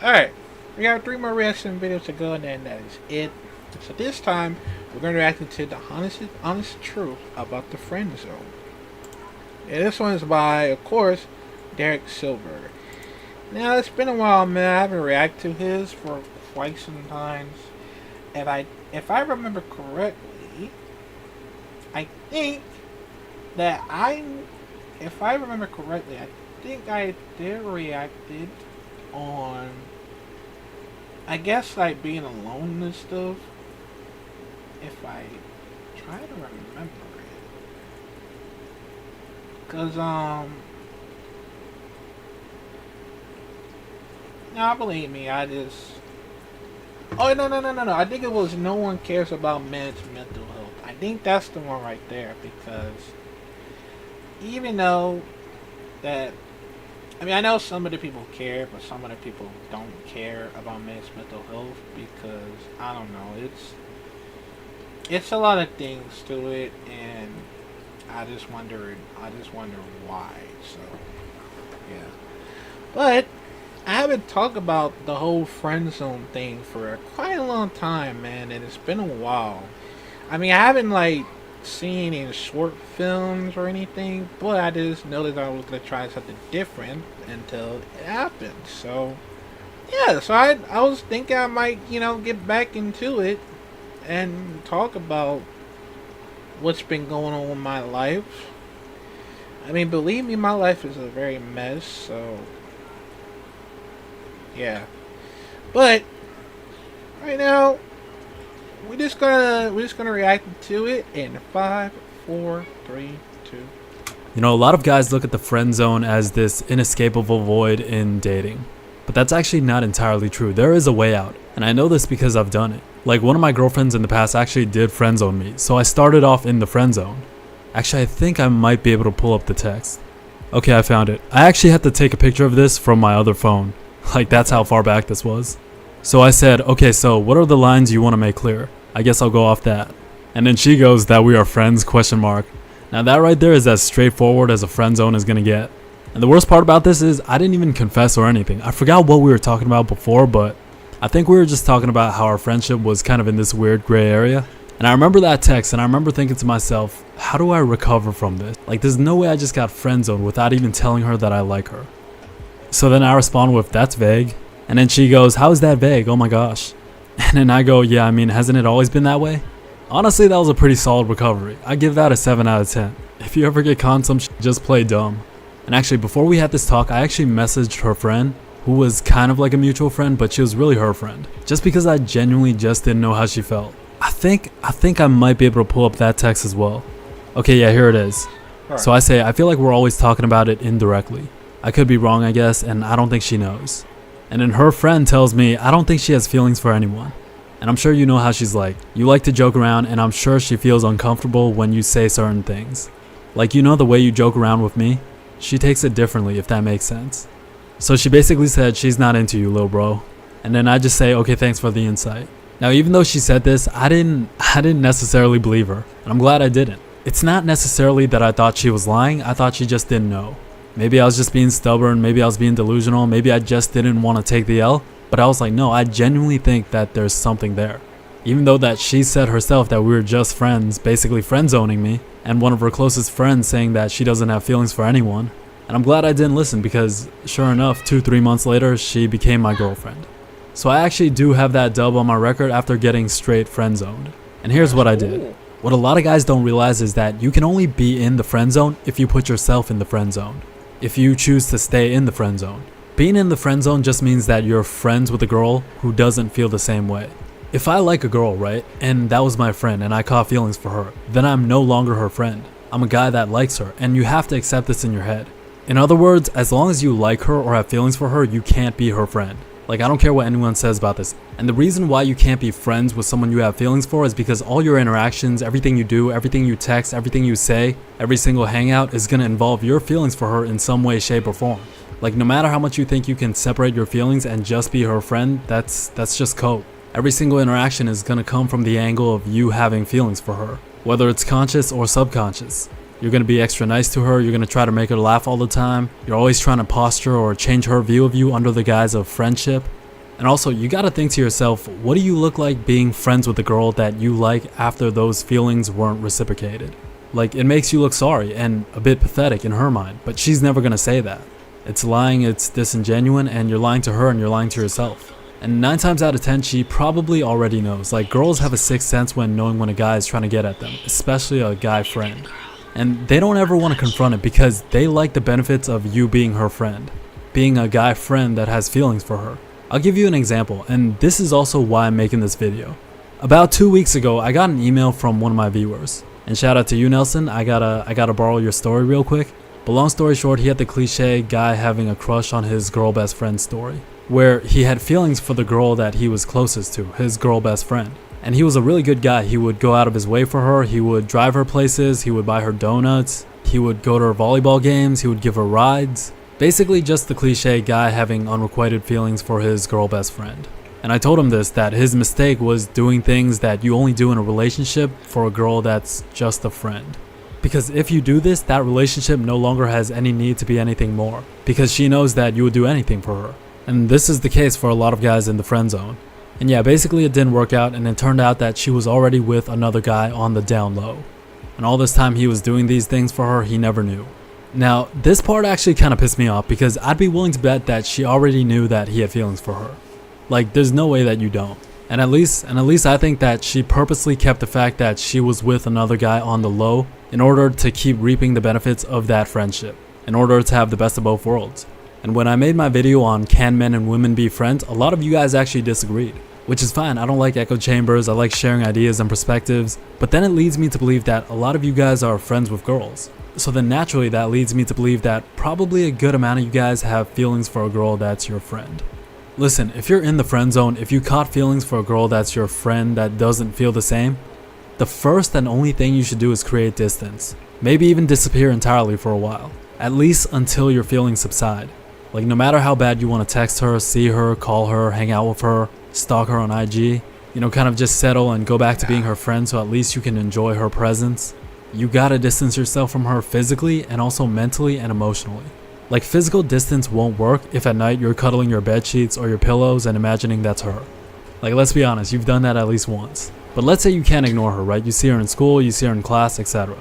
Alright, we have 3 more reaction videos to go, and then that is it. So this time, we're going to react to the honest truth about the friend zone. And this one is by, of course, Derek Silver. Now, it's been a while, man. I haven't reacted to his for quite some times. And if I remember correctly, I think that if I remember correctly, I think I did reacted on, I guess, like being alone and stuff. If I try to remember it, cause now believe me, I just. Oh, no! I think it was no one cares about men's mental health. I think that's the one right there, because even though that, I mean, I know some of the people care, but some of the people don't care about men's mental health, because I don't know, it's a lot of things to it, and I just wonder why. So yeah, but I haven't talked about the whole friend zone thing for quite a long time, man, and it's been a while. I mean, I haven't like seen any short films or anything, but I just noticed I was gonna try something different until it happened. So yeah, so I was thinking I might get back into it and talk about what's been going on with my life. I mean, believe me, my life is a very mess. So yeah, but right now we're just gonna react to it in 5, 4, 3, 2. You know, a lot of guys look at the friend zone as this inescapable void in dating. But that's actually not entirely true. There is a way out. And I know this because I've done it. Like, one of my girlfriends in the past actually did friend zone me. So I started off in the friend zone. Actually, I think I might be able to pull up the text. Okay, I found it. I actually had to take a picture of this from my other phone. Like, that's how far back this was. So I said, okay, so what are the lines you want to make clear? I guess I'll go off that. And then she goes, that we are friends, question mark. Now that right there is as straightforward as a friend zone is going to get. And the worst part about this is I didn't even confess or anything. I forgot what we were talking about before, but I think we were just talking about how our friendship was kind of in this weird gray area. And I remember that text, and I remember thinking to myself, how do I recover from this? Like, there's no way I just got friend zoned without even telling her that I like her. So then I respond with, that's vague. And then she goes, how is that vague? Oh my gosh. And then I go, yeah, I mean, hasn't it always been that way? Honestly, that was a pretty solid recovery. I give that a 7 out of 10. If you ever get caught some shit, just play dumb. And actually, before we had this talk, I actually messaged her friend, who was kind of like a mutual friend, but she was really her friend. Just because I genuinely just didn't know how she felt. I think I might be able to pull up that text as well. Okay, yeah, here it is. Right. So I say, I feel like we're always talking about it indirectly. I could be wrong, I guess, and I don't think she knows. And then her friend tells me, I don't think she has feelings for anyone. And I'm sure you know how she's like. You like to joke around, and I'm sure she feels uncomfortable when you say certain things. Like, you know the way you joke around with me? She takes it differently, if that makes sense. So she basically said she's not into you, lil bro. And then I just say, okay, thanks for the insight. Now, even though she said this, I didn't necessarily believe her. And I'm glad I didn't. It's not necessarily that I thought she was lying. I thought she just didn't know. Maybe I was just being stubborn. Maybe I was being delusional. Maybe I just didn't want to take the L. But I was like, no, I genuinely think that there's something there. Even though that she said herself that we were just friends, basically friend zoning me, and one of her closest friends saying that she doesn't have feelings for anyone. And I'm glad I didn't listen, because sure enough, 2-3 months later, she became my girlfriend. So I actually do have that dub on my record after getting straight friend zoned. And here's what I did. What a lot of guys don't realize is that you can only be in the friend zone if you put yourself in the friend zone. If you choose to stay in the friend zone. Being in the friend zone just means that you're friends with a girl who doesn't feel the same way. If I like a girl, right, and that was my friend and I caught feelings for her, then I'm no longer her friend. I'm a guy that likes her, and you have to accept this in your head. In other words, as long as you like her or have feelings for her, you can't be her friend. Like, I don't care what anyone says about this. And the reason why you can't be friends with someone you have feelings for is because all your interactions, everything you do, everything you text, everything you say, every single hangout is going to involve your feelings for her in some way, shape, or form. Like, no matter how much you think you can separate your feelings and just be her friend, that's just cope. Every single interaction is going to come from the angle of you having feelings for her, whether it's conscious or subconscious. You're going to be extra nice to her, you're going to try to make her laugh all the time, you're always trying to posture or change her view of you under the guise of friendship. And also, you gotta think to yourself, what do you look like being friends with a girl that you like after those feelings weren't reciprocated? Like, it makes you look sorry and a bit pathetic in her mind, but she's never gonna say that. It's lying, it's disingenuine, and you're lying to her and you're lying to yourself. And 9 times out of 10, she probably already knows. Like, girls have a sixth sense when knowing when a guy is trying to get at them, especially a guy friend. And they don't ever want to confront it because they like the benefits of you being her friend, being a guy friend that has feelings for her. I'll give you an example, and this is also why I'm making this video. About 2 weeks ago, I got an email from one of my viewers. And shout out to you, Nelson. I gotta borrow your story real quick. But long story short, he had the cliche guy having a crush on his girl best friend story, where he had feelings for the girl that he was closest to, his girl best friend. And he was a really good guy. He would go out of his way for her, he would drive her places, he would buy her donuts, he would go to her volleyball games, he would give her rides. Basically just the cliche guy having unrequited feelings for his girl best friend. And I told him this, that his mistake was doing things that you only do in a relationship for a girl that's just a friend. Because if you do this, that relationship no longer has any need to be anything more, because she knows that you would do anything for her. And this is the case for a lot of guys in the friend zone. And yeah, basically it didn't work out, and it turned out that she was already with another guy on the down low. And all this time he was doing these things for her, he never knew. Now, this part actually kind of pissed me off because I'd be willing to bet that she already knew that he had feelings for her. Like, there's no way that you don't. And at least I think that she purposely kept the fact that she was with another guy on the low in order to keep reaping the benefits of that friendship, in order to have the best of both worlds. And when I made my video on can men and women be friends, a lot of you guys actually disagreed, which is fine. I don't like echo chambers, I like sharing ideas and perspectives, but then it leads me to believe that a lot of you guys are friends with girls. So then naturally that leads me to believe that probably a good amount of you guys have feelings for a girl that's your friend. Listen, if you're in the friend zone, if you caught feelings for a girl that's your friend that doesn't feel the same, the first and only thing you should do is create distance. Maybe even disappear entirely for a while, at least until your feelings subside. Like, no matter how bad you want to text her, see her, call her, hang out with her, stalk her on IG, kind of just settle and go back to being her friend so at least you can enjoy her presence. You gotta distance yourself from her physically and also mentally and emotionally. Like, physical distance won't work if at night you're cuddling your bed sheets or your pillows and imagining that's her. Like, let's be honest, you've done that at least once. But let's say you can't ignore her, right? You see her in school, you see her in class, etc.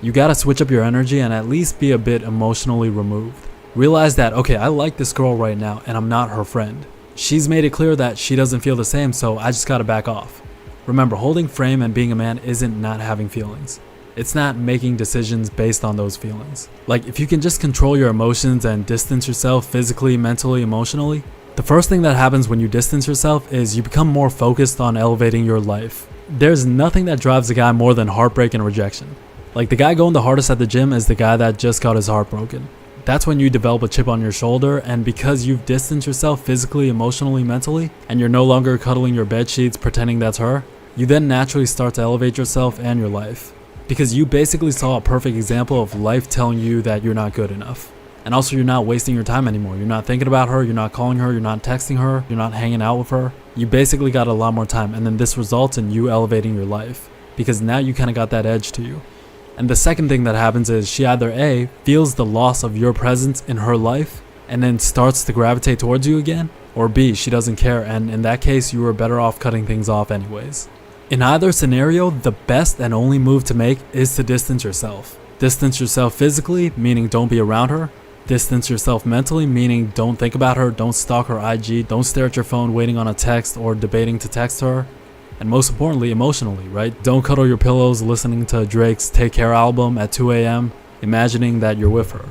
You gotta switch up your energy and at least be a bit emotionally removed. Realize that, okay, I like this girl right now and I'm not her friend. She's made it clear that she doesn't feel the same, so I just gotta back off. Remember, holding frame and being a man isn't not having feelings. It's not making decisions based on those feelings. Like, if you can just control your emotions and distance yourself physically, mentally, emotionally, the first thing that happens when you distance yourself is you become more focused on elevating your life. There's nothing that drives a guy more than heartbreak and rejection. Like, the guy going the hardest at the gym is the guy that just got his heart broken. That's when you develop a chip on your shoulder, and because you've distanced yourself physically, emotionally, mentally, and you're no longer cuddling your bed sheets pretending that's her, you then naturally start to elevate yourself and your life. Because you basically saw a perfect example of life telling you that you're not good enough. And also, you're not wasting your time anymore. You're not thinking about her, you're not calling her, you're not texting her, you're not hanging out with her. You basically got a lot more time, and then this results in you elevating your life. Because now you kind of got that edge to you. And the second thing that happens is she either A, feels the loss of your presence in her life, and then starts to gravitate towards you again, or B, she doesn't care, and in that case, you are better off cutting things off anyways. In either scenario, the best and only move to make is to distance yourself. Distance yourself physically, meaning don't be around her. Distance yourself mentally, meaning don't think about her, don't stalk her IG, don't stare at your phone waiting on a text or debating to text her. And most importantly, emotionally, right? Don't cuddle your pillows listening to Drake's Take Care album at 2 a.m., imagining that you're with her.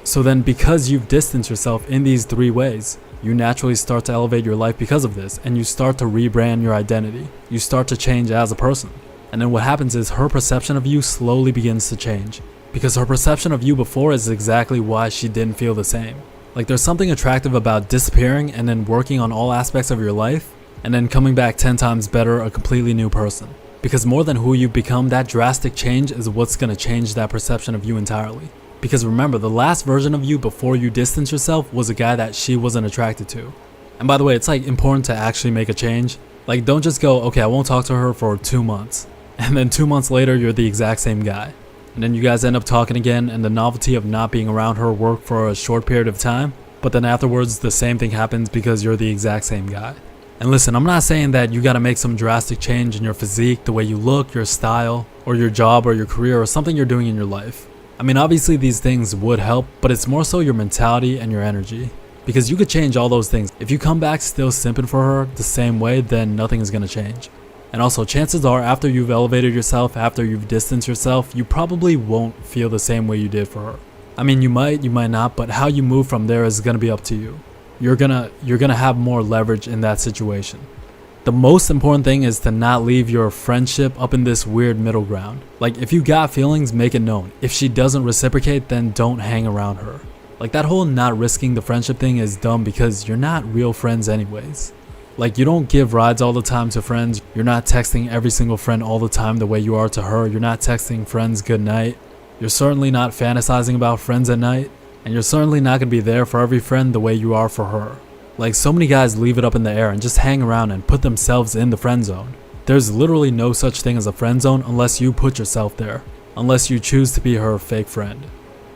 So then, because you've distanced yourself in these 3 ways, you naturally start to elevate your life because of this, and you start to rebrand your identity. You start to change as a person. And then what happens is her perception of you slowly begins to change. Because her perception of you before is exactly why she didn't feel the same. Like, there's something attractive about disappearing and then working on all aspects of your life, and then coming back 10 times better, a completely new person. Because more than who you've become, that drastic change is what's going to change that perception of you entirely. Because remember, the last version of you before you distance yourself was a guy that she wasn't attracted to. And by the way, it's like important to actually make a change. Like, don't just go, okay, I won't talk to her for 2 months. And then 2 months later, you're the exact same guy. And then you guys end up talking again, and the novelty of not being around her worked for a short period of time. but then afterwards the same thing happens because you're the exact same guy. And listen, I'm not saying that you gotta make some drastic change in your physique, the way you look, your style, or your job or your career or something you're doing in your life. I mean, obviously these things would help, but it's more so your mentality and your energy. Because you could change all those things. If you come back still simping for her the same way, then nothing is gonna change. And also, chances are after you've elevated yourself, after you've distanced yourself, you probably won't feel the same way you did for her. I mean, you might not, but how you move from there is gonna be up to you. You're gonna have more leverage in that situation. The most important thing is to not leave your friendship up in this weird middle ground. Like, if you got feelings, make it known. If she doesn't reciprocate, then don't hang around her. Like, that whole not risking the friendship thing is dumb because you're not real friends anyways. Like, you don't give rides all the time to friends. You're not texting every single friend all the time the way you are to her. You're not texting friends good night. You're certainly not fantasizing about friends at night. And you're certainly not going to be there for every friend the way you are for her. Like, so many guys leave it up in the air and just hang around and put themselves in the friend zone. There's literally no such thing as a friend zone unless you put yourself there. Unless you choose to be her fake friend.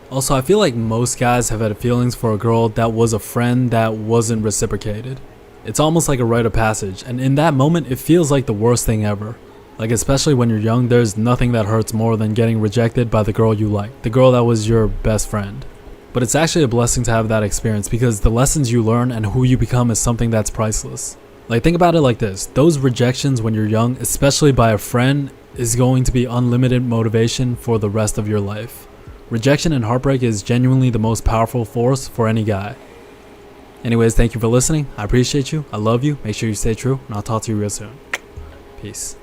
Also, I feel like most guys have had feelings for a girl that was a friend that wasn't reciprocated. It's almost like a rite of passage, and in that moment, it feels like the worst thing ever. Like, especially when you're young, there's nothing that hurts more than getting rejected by the girl you like, the girl that was your best friend. But it's actually a blessing to have that experience because the lessons you learn and who you become is something that's priceless. Like, think about it like this. Those rejections when you're young, especially by a friend, is going to be unlimited motivation for the rest of your life. Rejection and heartbreak is genuinely the most powerful force for any guy. Anyways, thank you for listening. I appreciate you. I love you. Make sure you stay true, and I'll talk to you real soon. Peace.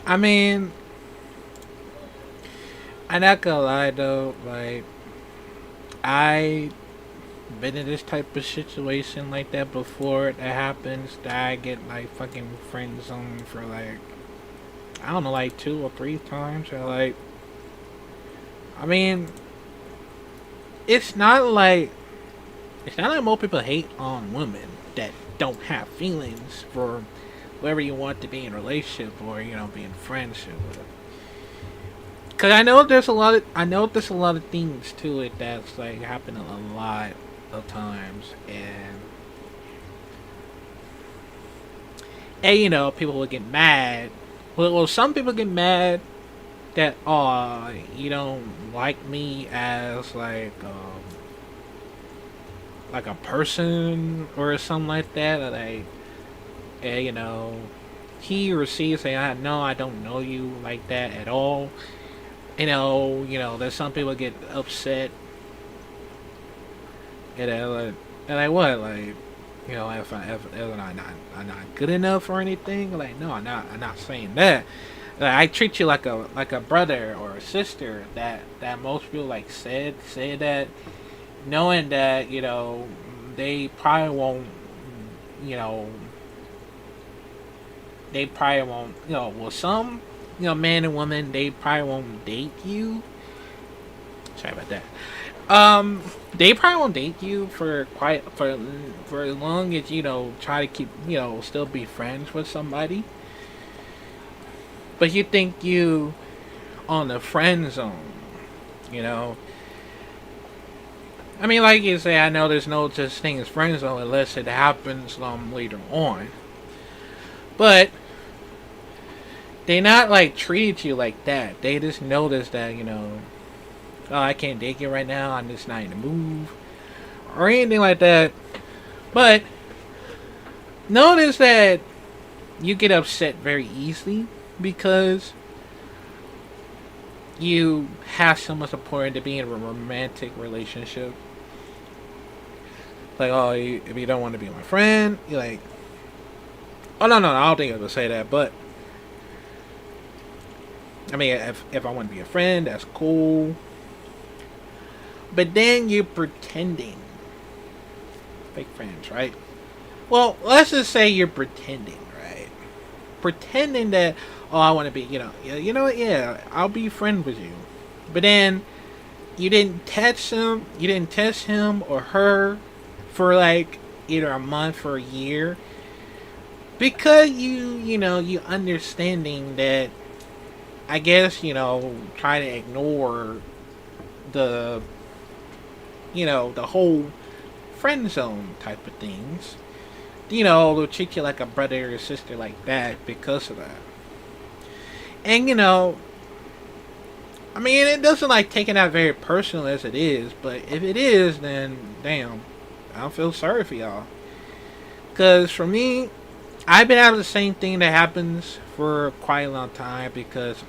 I mean, I'm not gonna lie though, like, I been in this type of situation like that before. That happens, that I get like fucking friend zoned for like, I don't know, like 2 or 3 times. Or like, I mean, it's not like most people hate on women that don't have feelings for whoever you want to be in a relationship or, you know, be in friendship with. Cause I know there's a lot of things to it that's like happening a lot of times, and you know, people will get mad. Well, some people get mad that, oh, you don't like me as like a person or something like that. Or like, you know, he or she say, no, I don't know you like that at all. You know, there's some people get upset. And like what? Like, you know, if I'm not good enough or anything. Like, no, I'm not saying that. Like, I treat you like a brother or a sister. That most people like say that, knowing that, you know, they probably won't. You know, well, some, you know, man and woman, they probably won't date you. Sorry about that. They probably won't date you for as long as, you know, try to keep, you know, still be friends with somebody. But you think you on the friend zone, you know. I mean, like you say, I know there's no such thing as friend zone unless it happens later on. But they not like treated you like that. They just noticed that, you know, oh, I can't date you right now, I'm just not in the move, or anything like that. But notice that you get upset very easily because you have so much support to be in a romantic relationship. Like, oh, if you don't want to be my friend, you're like, oh, no, I don't think I would say that, but I mean, if I want to be a friend, that's cool. But then you're pretending. Fake friends, right? Well, let's just say you're pretending, right? Pretending that, oh, I want to be, you know, yeah, I'll be friends with you. But then you didn't text him or her for like either a month or a year. Because you understanding that, I guess, you know, try to ignore the the whole friend zone type of things. They'll treat you like a brother or sister like that because of that. And I mean, it doesn't like taking that very personal as it is, but if it is, then damn, I don't feel sorry for y'all. Because for me, I've been having the same thing that happens for quite a long time. Because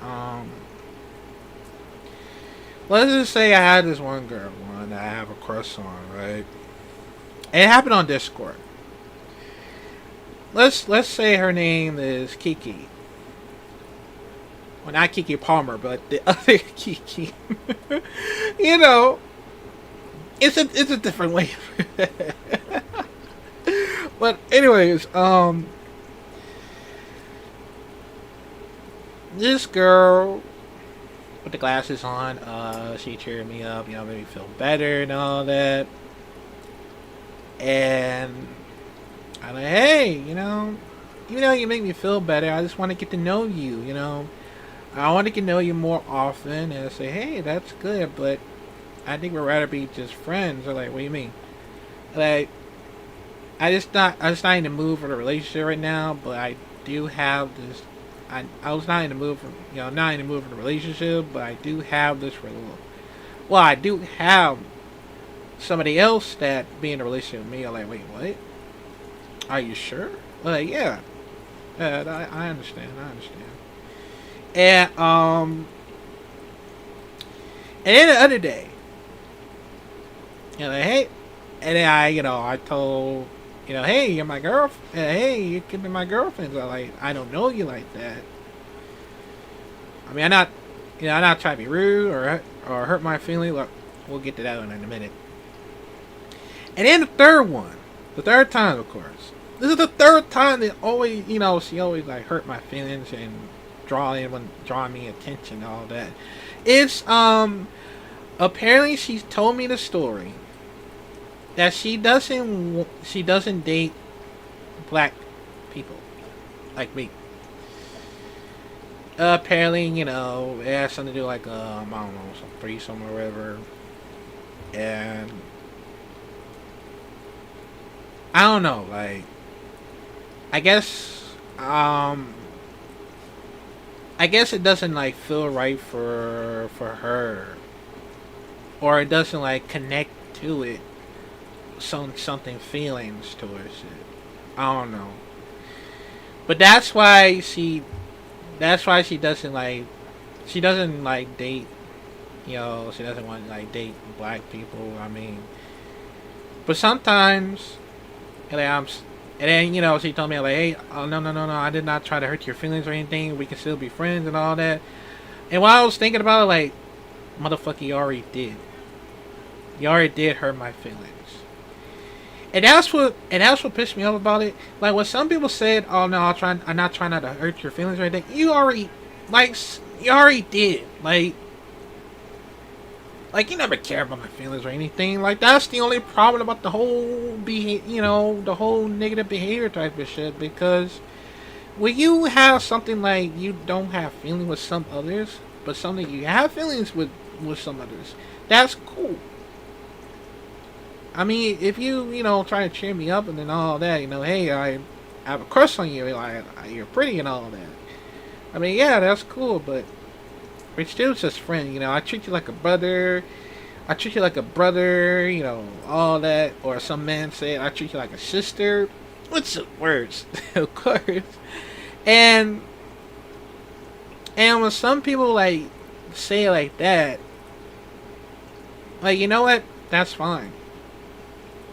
let's just say I had this one girl, one that I have a crush on, right? And it happened on Discord. Let's say her name is Kiki. Well, not Kiki Palmer, but the other Kiki. you know, it's a different way. But anyways, this girl with the glasses on, she cheered me up, made me feel better and all that. And I'm like, hey, even though you make me feel better, I just want to get to know you. I want to get to know you more often. And I say, hey, that's good, but I think we'd rather be just friends. They're like, what do you mean? Like, I'm just not in the mood for the relationship right now, but I do have this. I was not in the mood for not in the mood for the relationship, but I do have this. Well, I do have somebody else that be in a relationship with me. I'm like, wait, what? Are you sure? Like, yeah. I understand. And then the other day, like, hey, and then I told, hey, you're my girlfriend. Hey, you can be my girlfriend. So I don't know you like that. I mean, I'm not trying to be rude or hurt my feelings. Look, we'll get to that one in a minute. And then the third time, of course. This is the third time that always, she always like hurt my feelings and drawing me attention and all that. It's apparently she's told me the story that she doesn't date black people like me. Apparently, it has something to do like I don't know, some threesome or whatever, and I don't know, like I guess it doesn't like feel right for her, or it doesn't like connect to it. Something feelings towards it. I don't know, but that's why she doesn't like date. She doesn't want to like date black people. I mean, but sometimes, and then she told me like, hey, oh no, I did not try to hurt your feelings or anything. We can still be friends and all that. And while I was thinking about it, like, motherfucker, you already did. You already did hurt my feelings. And that's what pissed me off about it. Like when some people said, "Oh no, I'm not trying not to hurt your feelings or anything." You already did. Like you never cared about my feelings or anything. Like that's the only problem about the whole the whole negative behavior type of shit. Because when you have something like you don't have feelings with some others, but something you have feelings with some others, that's cool. I mean, if you try to cheer me up and then all that, hey, I have a crush on you, like you're pretty and all that. I mean, yeah, that's cool, but we're still just friends. I treat you like a brother. All that. Or some man said, I treat you like a sister. What's the words, of course. And when some people like say it like that, like you know what? That's fine.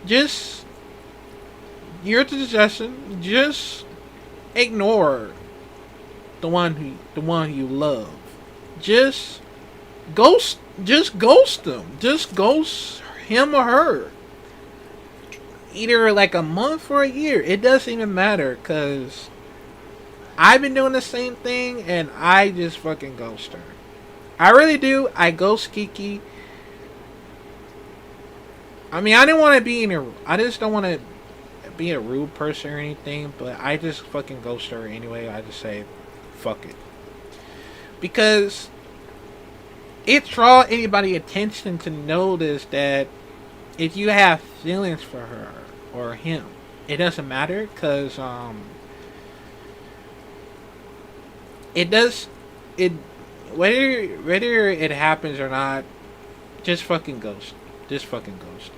Just your suggestion. Just ignore the one you love. Just ghost them. Just ghost him or her. Either like a month or a year. It doesn't even matter, cause I've been doing the same thing and I just fucking ghost her. I really do. I ghost Kiki. I mean, I just don't want to be a rude person or anything, but I just fucking ghost her anyway. I just say, fuck it. Because it draw anybody attention to notice that if you have feelings for her or him, it doesn't matter because it does it whether it happens or not. Just fucking ghost. Just fucking ghost.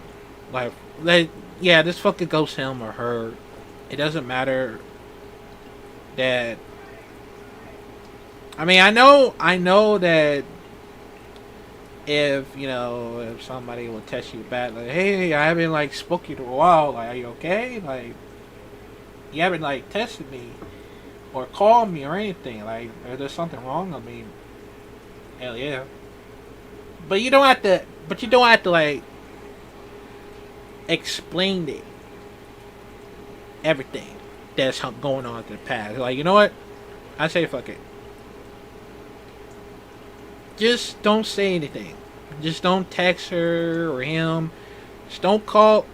Like yeah, just fucking ghost him or her. It doesn't matter that. I mean, I know that if somebody will text you back like, hey, I haven't like spoke to you in a while. Like, are you okay? Like, you haven't like texted me or called me or anything. Like, if there's something wrong. I mean, hell yeah. But you don't have to. But you don't have to like explain it. Everything that's going on in the past. Like, you know what? I say fuck it. Just don't say anything. Just don't text her or him. Just don't call.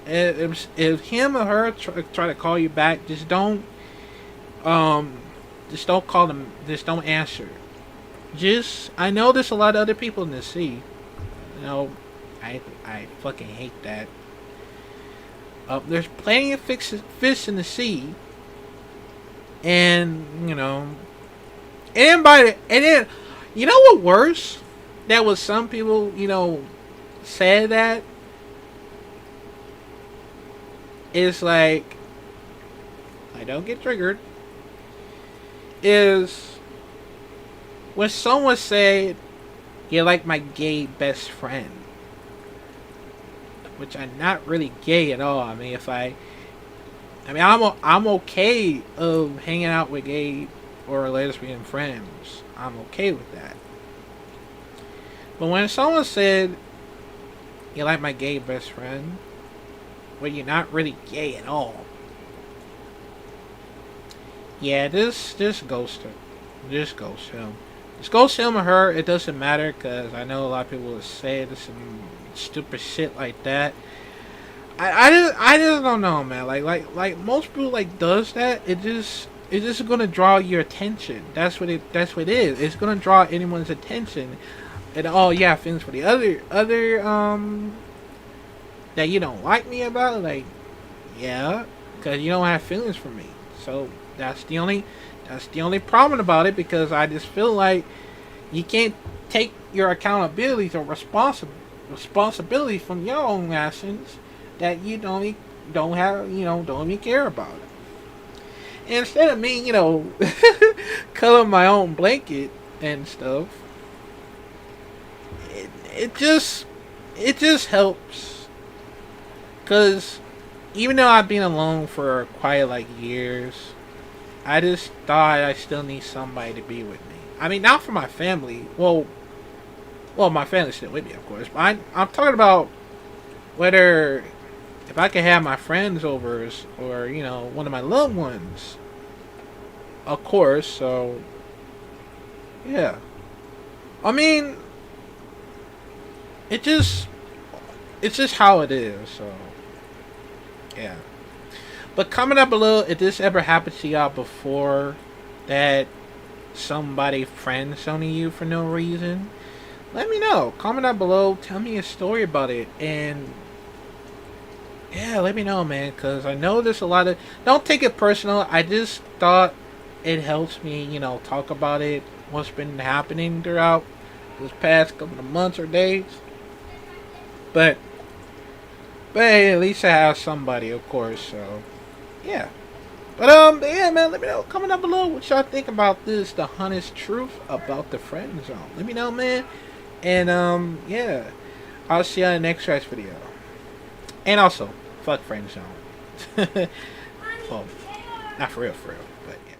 If him or her try to call you back, just don't call them. Just don't answer. I know there's a lot of other people in the sea. I fucking hate that. There's plenty of fish in the sea, and and then you know what worse? That was some people said that is like, I don't get triggered. Is when someone said, "You're like my gay best friend," which I'm not really gay at all. I mean, I'm okay of hanging out with gay or lesbian friends. I'm okay with that. But when someone said, "You're like my gay best friend," well, you're not really gay at all. Yeah, this ghost her. Just ghost him. Just ghost him or her. It doesn't matter because I know a lot of people will say some stupid shit like that. I just don't know, man. Like most people does that. It's just gonna draw your attention. That's what it is. It's gonna draw anyone's attention. And oh yeah, feelings for the other that you don't like me about. Like, yeah, because you don't have feelings for me. So that's the only problem about it. Because I just feel like you can't take your accountability or responsibility from your own actions that you don't even care about it. And instead of me, color my own blanket and stuff, it just helps. Cause even though I've been alone for quite years, I just thought I still need somebody to be with me. I mean, not for my family. Well, my family's still with me, of course. But I'm talking about whether if I could have my friends over or one of my loved ones, of course. So yeah, I mean, it's just how it is. So yeah. But comment down below if this ever happened to y'all before, that somebody friend zoning you for no reason. Let me know. Comment down below. Tell me a story about it. And yeah, let me know, man. Because I know there's a lot of... Don't take it personal. I just thought it helps me, talk about it. What's been happening throughout this past couple of months or days. But hey, at least I have somebody, of course. So yeah. But yeah, man, let me know. Comment down below what y'all think about this, the honest truth about the friend zone. Let me know, man. And yeah, I'll see you on the next video. And also, fuck friend zone. Well, not for real, but yeah.